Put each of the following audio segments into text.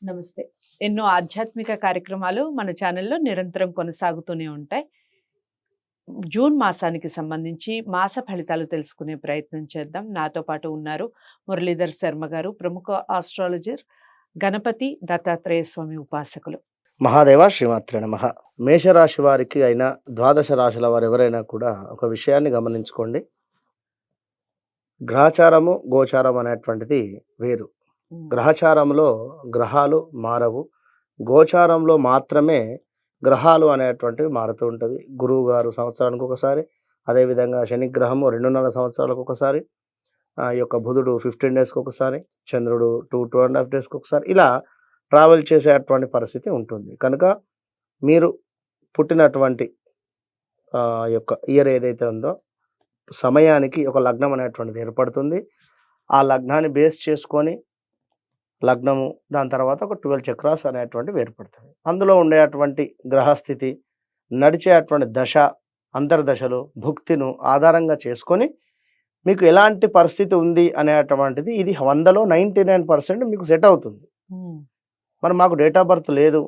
నమస్తే. ఎన్నో ఆధ్యాత్మిక కార్యక్రమాలు మన ఛానల్‌లో నిరంతరం కొనసాగుతూనే ఉంటాయి. జూన్ మాసానికి సంబంధించి మాస ఫలితాలు తెలుసుకునే ప్రయత్నం చేద్దాం. నాతో పాటు ఉన్నారు మురళీధర్ శర్మ గారు, ప్రముఖ ఆస్ట్రాలజర్, గణపతి దత్తాత్రేయ స్వామి ఉపాసకులు. మహాదేవ శ్రీమాత్రే నమః. మేషరాశి వారికి అయినా ద్వాదశ రాశుల వారు ఎవరైనా కూడా ఒక విషయాన్ని గమనించుకోండి. గ్రహచారము గోచారం అనేటువంటిది వేరు. గ్రహచారంలో గ్రహాలు మారవు. గోచారంలో మాత్రమే గ్రహాలు అనేటువంటివి మారుతూ ఉంటవి. గురువు గారు సంవత్సరానికి ఒకసారి, అదేవిధంగా శనిగ్రహము 2.5 సంవత్సరాలకు ఒకసారి, ఈ యొక్క బుధుడు 15 డేస్కి ఒకసారి, చంద్రుడు 2.5 డేస్కి ఒకసారి, ఇలా ట్రావెల్ చేసేటువంటి పరిస్థితి ఉంటుంది. కనుక మీరు పుట్టినటువంటి యొక్క ఇయర్ ఏదైతే ఉందో సమయానికి ఒక లగ్నం అనేటువంటిది ఏర్పడుతుంది. ఆ లగ్నాన్ని బేస్ చేసుకొని లగ్నము, దాని తర్వాత ఒక 12 చక్రాస్ అనేటువంటివి ఏర్పడతాయి. అందులో ఉండేటువంటి గ్రహస్థితి, నడిచేటువంటి దశ, అంతర్దశలు, భుక్తిను ఆధారంగా చేసుకొని మీకు ఎలాంటి పరిస్థితి ఉంది అనేటువంటిది ఇది 100లో 99% మీకు సెట్ అవుతుంది. మరి మాకు డేట్ ఆఫ్ బర్త్ లేదు,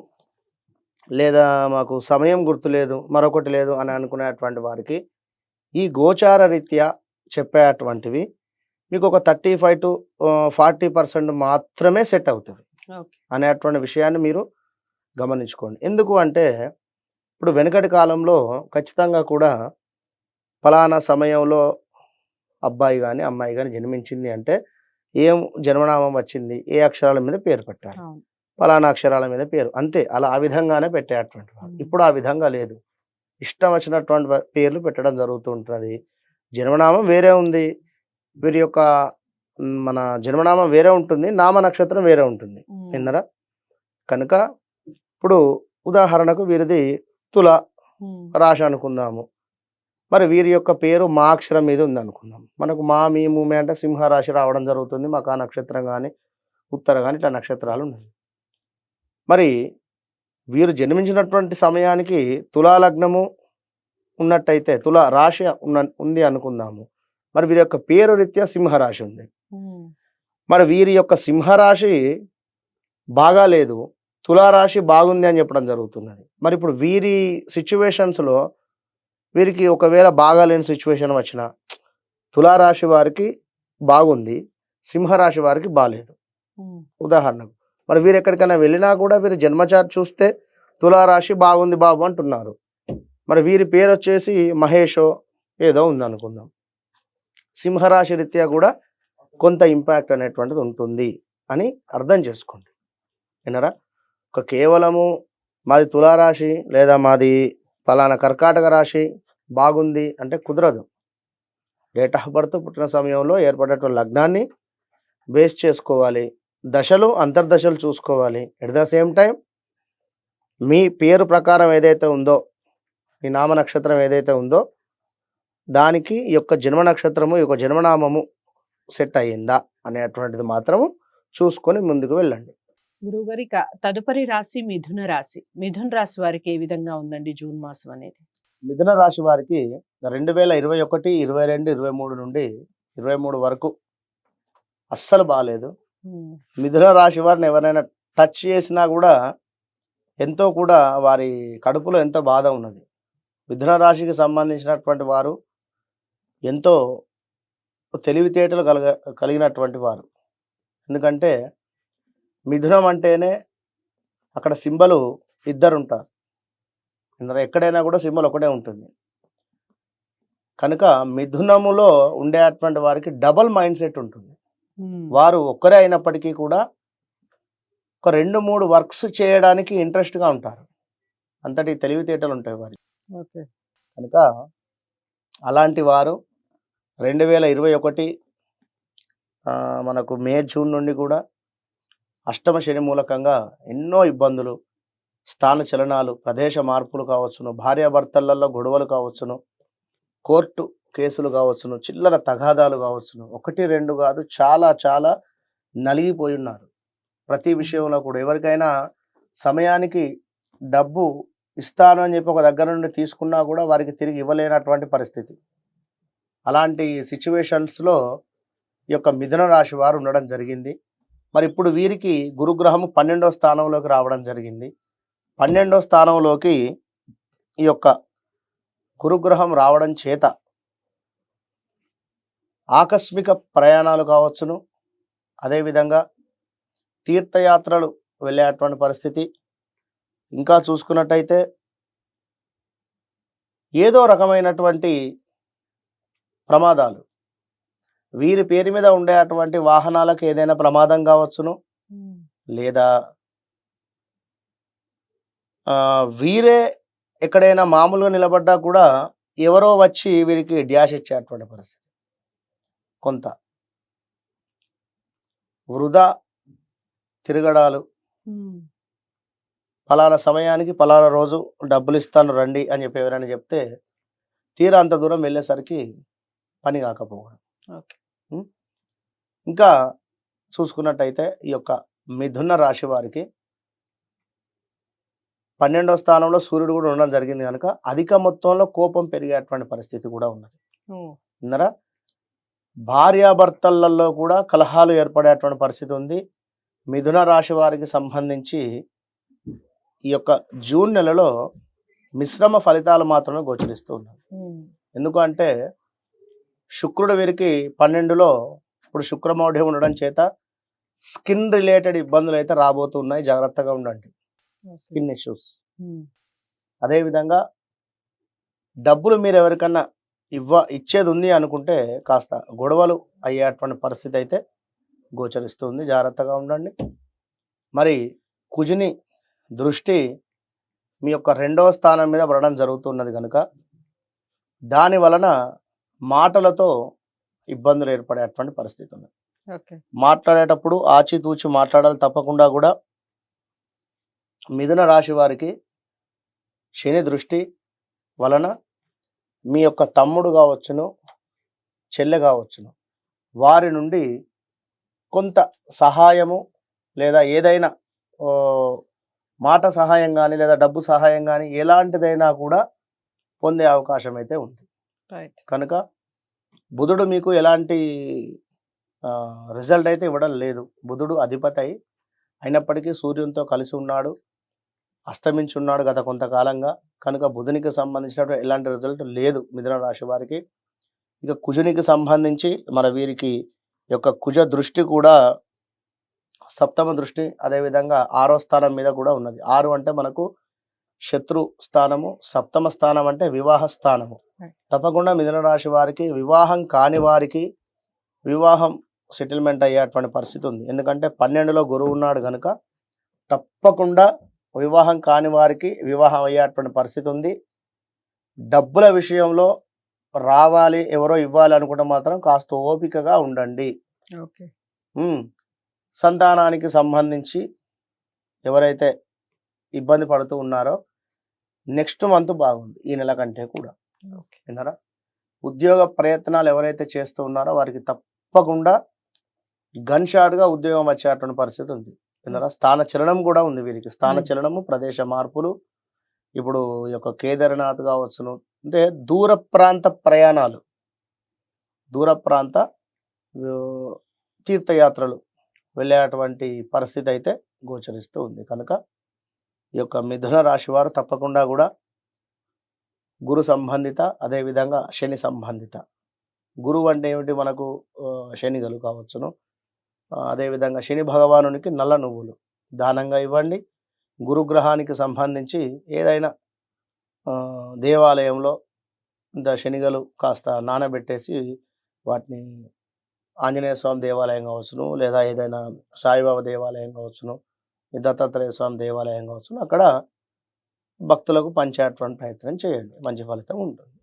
లేదా మాకు సమయం గుర్తులేదు, మరొకటి లేదు అని అనుకునేటువంటి వారికి ఈ గోచార రీత్యా చెప్పేటువంటివి మీకు ఒక 35 to 40% మాత్రమే సెట్ అవుతుంది అనేటువంటి విషయాన్ని మీరు గమనించుకోండి. ఎందుకు అంటే ఇప్పుడు వెనుకటి కాలంలో ఖచ్చితంగా కూడా ఫలానా సమయంలో అబ్బాయి కానీ అమ్మాయి కానీ జన్మించింది అంటే ఏం జన్మనామం వచ్చింది, ఏ అక్షరాల మీద పేరు పెట్టాలి, ఫలానా అక్షరాల మీద పేరు, అంతే. అలా ఆ విధంగానే పెట్టేటువంటి వారు. ఇప్పుడు ఆ విధంగా లేదు. ఇష్టం వచ్చినటువంటి పేర్లు పెట్టడం జరుగుతూ ఉంటుంది. జన్మనామం వేరే ఉంది, వీరి యొక్క మన జన్మనామం వేరే ఉంటుంది, నామ నక్షత్రం వేరే ఉంటుంది. విన్నరా? కనుక ఇప్పుడు ఉదాహరణకు వీరిది తుల రాశి అనుకుందాము. మరి వీరి యొక్క పేరు మా అక్షరం మీద ఉంది అనుకుందాం. మనకు మా మీ మూమే అంటే సింహరాశి రావడం జరుగుతుంది. మాకు ఆ నక్షత్రం కానీ ఉత్తర కానీ ఇట్లా నక్షత్రాలు ఉన్నాయి. మరి వీరు జన్మించినటువంటి సమయానికి తులా లగ్నము ఉన్నట్టయితే తుల రాశి ఉంది అనుకుందాము. మరి వీరి యొక్క పేరు రీత్యా సింహరాశి ఉంది. మరి వీరి యొక్క సింహరాశి బాగా లేదు, తులారాశి బాగుంది అని చెప్పడం జరుగుతున్నది. మరి ఇప్పుడు వీరి సిచ్యువేషన్స్లో వీరికి ఒకవేళ బాగాలేని సిచ్యువేషన్ వచ్చిన తులారాశి వారికి బాగుంది, సింహరాశి వారికి బాగాలేదు. ఉదాహరణకు మరి వీరు ఎక్కడికైనా వెళ్ళినా కూడా వీరి జన్మచార్ట్ చూస్తే తులారాశి బాగుంది బాబు అంటున్నారు. మరి వీరి పేరు వచ్చేసి మహేషో ఏదో ఉంది అనుకుందాం. సింహరాశి రీత్యా కూడా కొంత ఇంపాక్ట్ అనేటువంటిది ఉంటుంది అని అర్థం చేసుకోండి. వినరా? ఒక కేవలము మాది తులారాశి లేదా మాది ఫలానా కర్కాటక రాశి బాగుంది అంటే కుదరదు. డేట్ ఆఫ్ బర్త్, పుట్టిన సమయంలో ఏర్పడేటువంటి లగ్నాన్ని బేస్ చేసుకోవాలి. దశలు, అంతర్దశలు చూసుకోవాలి. ఎట్ ద సేమ్ టైం మీ పేరు ప్రకారం ఏదైతే ఉందో, మీ నామ నక్షత్రం ఏదైతే ఉందో దానికి ఈ యొక్క జన్మ నక్షత్రము, ఈ యొక్క జన్మనామము సెట్ అయ్యిందా అనేటువంటిది మాత్రము చూసుకొని ముందుకు వెళ్ళండి. గురువుగారు, ఇక తదుపరి రాశి మిథున రాశి. మిథున రాశి వారికి ఏ విధంగా ఉందండి జూన్ మాసం అనేది? మిథున రాశి వారికి 2021, 22, 23 నుండి 23 వరకు అస్సలు బాగాలేదు. మిథున రాశి వారిని ఎవరైనా టచ్ చేసినా కూడా ఎంతో కూడా వారి కడుపులో ఎంతో బాధ ఉన్నది. మిథున రాశికి సంబంధించినటువంటి వారు ఎంతో తెలివితేటలు కలిగినటువంటి వారు. ఎందుకంటే మిథునం అంటేనే అక్కడ సింబలు ఇద్దరు ఉంటారు. ఎక్కడైనా కూడా సింబల్ ఒకటే ఉంటుంది. కనుక మిథునములో ఉండేటువంటి వారికి డబల్ మైండ్ సెట్ ఉంటుంది. వారు ఒక్కరే అయినప్పటికీ కూడా ఒక 2-3 వర్క్స్ చేయడానికి ఇంట్రెస్ట్గా ఉంటారు. అంతటి తెలివితేటలు ఉంటాయి వారికి. కనుక అలాంటి వారు 2021 మనకు మే, జూన్ నుండి కూడా అష్టమ శని మూలకంగా ఎన్నో ఇబ్బందులు, స్థాన చలనాలు, ప్రదేశ మార్పులు కావచ్చును, భార్యాభర్తలలో గొడవలు కావచ్చును, కోర్టు కేసులు కావచ్చును, చిల్లర తగాదాలు కావచ్చును, 1, 2 కాదు, చాలా చాలా నలిగిపోయి ఉన్నారు ప్రతి విషయంలో కూడా. ఎవరికైనా సమయానికి డబ్బు ఇస్తాను అని చెప్పి ఒక దగ్గర నుండి తీసుకున్నా కూడా వారికి తిరిగి ఇవ్వలేనటువంటి పరిస్థితి. అలాంటి సిచ్యువేషన్స్లో ఈ యొక్క మిథున రాశి వారు ఉండడం జరిగింది. మరి ఇప్పుడు వీరికి గురుగ్రహము 12వ స్థానంలోకి రావడం జరిగింది. 12వ స్థానంలోకి ఈ యొక్క గురుగ్రహం రావడం చేత ఆకస్మిక ప్రయాణాలు కావచ్చును, అదేవిధంగా తీర్థయాత్రలు వెళ్ళేటువంటి పరిస్థితి. ఇంకా చూసుకున్నట్టయితే ఏదో రకమైనటువంటి ప్రమాదాలు, వీరి పేరు మీద ఉండేటువంటి వాహనాలకు ఏదైనా ప్రమాదం కావచ్చును, లేదా వీరే ఎక్కడైనా మామూలుగా నిలబడ్డా కూడా ఎవరో వచ్చి వీరికి డ్యాష్ ఇచ్చేటువంటి పరిస్థితి. కొంత వృధా తిరగడాలు, ఫలానా సమయానికి ఫలానా రోజు డబ్బులు ఇస్తాను రండి అని చెప్పి ఎవరైనా చెప్తే తీరా అంత దూరం వెళ్ళేసరికి పని కాకపోవడం. ఇంకా చూసుకున్నట్టయితే ఈ యొక్క మిథున రాశి వారికి 12వ స్థానంలో సూర్యుడు కూడా ఉండడం జరిగింది కనుక అధిక మొత్తంలో కోపం పెరిగేటువంటి పరిస్థితి కూడా ఉన్నది. విన్నారా? భార్యాభర్తలలో కూడా కలహాలు ఏర్పడేటువంటి పరిస్థితి ఉంది. మిథున రాశి వారికి సంబంధించి ఈ యొక్క జూన్ నెలలో మిశ్రమ ఫలితాలు మాత్రమే గోచరిస్తూ ఉన్నాయి. ఎందుకంటే శుక్రుడు వీరికి 12లో ఇప్పుడు శుక్రమౌఢ్యం ఉండడం చేత స్కిన్ రిలేటెడ్ ఇబ్బందులు అయితే రాబోతున్నాయి, జాగ్రత్తగా ఉండండి. Skin issues. అదేవిధంగా డబ్బులు మీరు ఎవరికన్నా ఇచ్చేది ఉంది అనుకుంటే కాస్త గొడవలు అయ్యేటువంటి పరిస్థితి అయితే గోచరిస్తుంది, జాగ్రత్తగా ఉండండి. మరి కుజుని దృష్టి మీ యొక్క 2వ స్థానం మీద పడడం జరుగుతున్నది కనుక దాని వలన మాటలతో ఇబ్బందులు ఏర్పడేటువంటి పరిస్థితి ఉంది. మాట్లాడేటప్పుడు ఆచితూచి మాట్లాడాలి తప్పకుండా. కూడా మిథున రాశి వారికి శని దృష్టి వలన మీ యొక్క తమ్ముడు కావచ్చును, చెల్లె కావచ్చును, వారి నుండి కొంత సహాయము లేదా ఏదైనా మాట సహాయం కానీ లేదా డబ్బు సహాయం కానీ ఎలాంటిదైనా కూడా పొందే అవకాశం అయితే ఉంది. కనుక బుధుడు మీకు ఎలాంటి రిజల్ట్ అయితే ఇవ్వడం లేదు. బుధుడు అధిపతి అయినప్పటికీ సూర్యునితో కలిసి ఉన్నాడు, అస్తమించి ఉన్నాడు గత కొంతకాలంగా. కనుక బుధునికి సంబంధించిన ఎలాంటి రిజల్ట్ లేదు మిథున రాశి వారికి. ఇక కుజునికి సంబంధించి మన వీరికి యొక్క కుజ దృష్టి కూడా 7వ దృష్టి, అదేవిధంగా 6వ స్థానం మీద కూడా ఉన్నది. 6 అంటే మనకు శత్రు స్థానము, 7వ స్థానం అంటే వివాహ స్థానము. తప్పకుండా మిథున రాశి వారికి వివాహం కాని వారికి వివాహం సెటిల్మెంట్ అయ్యేటువంటి పరిస్థితి ఉంది. ఎందుకంటే 12లో గురువు ఉన్నాడు కనుక తప్పకుండా వివాహం కాని వారికి వివాహం అయ్యేటువంటి పరిస్థితి ఉంది. డబ్బుల విషయంలో రావాలి, ఎవరో ఇవ్వాలి అనుకుంటే మాత్రం కాస్త ఓపికగా ఉండండి. సంతానానికి సంబంధించి ఎవరైతే ఇబ్బంది పడుతూ ఉన్నారో నెక్స్ట్ మంత్ బాగుంది, ఈ నెల కంటే కూడా. విన్నారా? ఉద్యోగ ప్రయత్నాలు ఎవరైతే చేస్తూ ఉన్నారో వారికి తప్పకుండా గన్ షాట్గా ఉద్యోగం వచ్చేటువంటి పరిస్థితి ఉంది. విన్నారా? స్థాన చలనం కూడా ఉంది వీరికి. స్థాన చలనము, ప్రదేశ మార్పులు. ఇప్పుడు ఈ యొక్క కేదార్నాథ్ కావచ్చును, అంటే దూర ప్రాంత ప్రయాణాలు, దూర ప్రాంత తీర్థయాత్రలు వెళ్ళేటువంటి పరిస్థితి అయితే గోచరిస్తూ ఉంది. కనుక ఈ యొక్క మిథున రాశి వారు తప్పకుండా కూడా గురు సంబంధిత, అదేవిధంగా శని సంబంధిత. గురువు అంటే ఏమిటి? మనకు శనిగలు కావచ్చును. అదేవిధంగా శని భగవానునికి నల్ల నువ్వులు దానంగా ఇవ్వండి. గురుగ్రహానికి సంబంధించి ఏదైనా దేవాలయంలో శనిగలు కాస్త నానబెట్టేసి వాటిని ఆంజనేయ స్వామి దేవాలయం కావచ్చును, లేదా ఏదైనా సాయిబాబా దేవాలయం కావచ్చును, దత్తాత్రేయ స్వామి దేవాలయం కావచ్చును, అక్కడ భక్తులకు పంచేటువంటి ప్రయత్నం చేయండి, మంచి ఫలితం ఉంటుంది.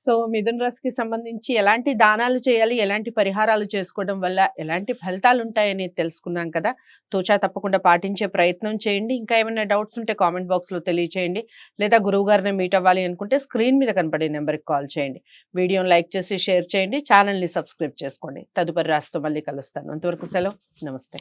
సో మిథున రాశికి సంబంధించి ఎలాంటి దానాలు చేయాలి, ఎలాంటి పరిహారాలు చేసుకోవడం వల్ల ఎలాంటి ఫలితాలు ఉంటాయని తెలుసుకున్నాం కదా. తోచా తప్పకుండా పాటించే ప్రయత్నం చేయండి. ఇంకా ఏమైనా డౌట్స్ ఉంటే కామెంట్ బాక్స్లో తెలియచేయండి, లేదా గురువు గారిని మీట్ అవ్వాలి అనుకుంటే స్క్రీన్ మీద కనపడే నెంబర్కి కాల్ చేయండి. వీడియోని లైక్ చేసి షేర్ చేయండి, ఛానల్ని సబ్స్క్రైబ్ చేసుకోండి. తదుపరి రాశితో మళ్ళీ కలుస్తాను. అంతవరకు సెలవు, నమస్తే.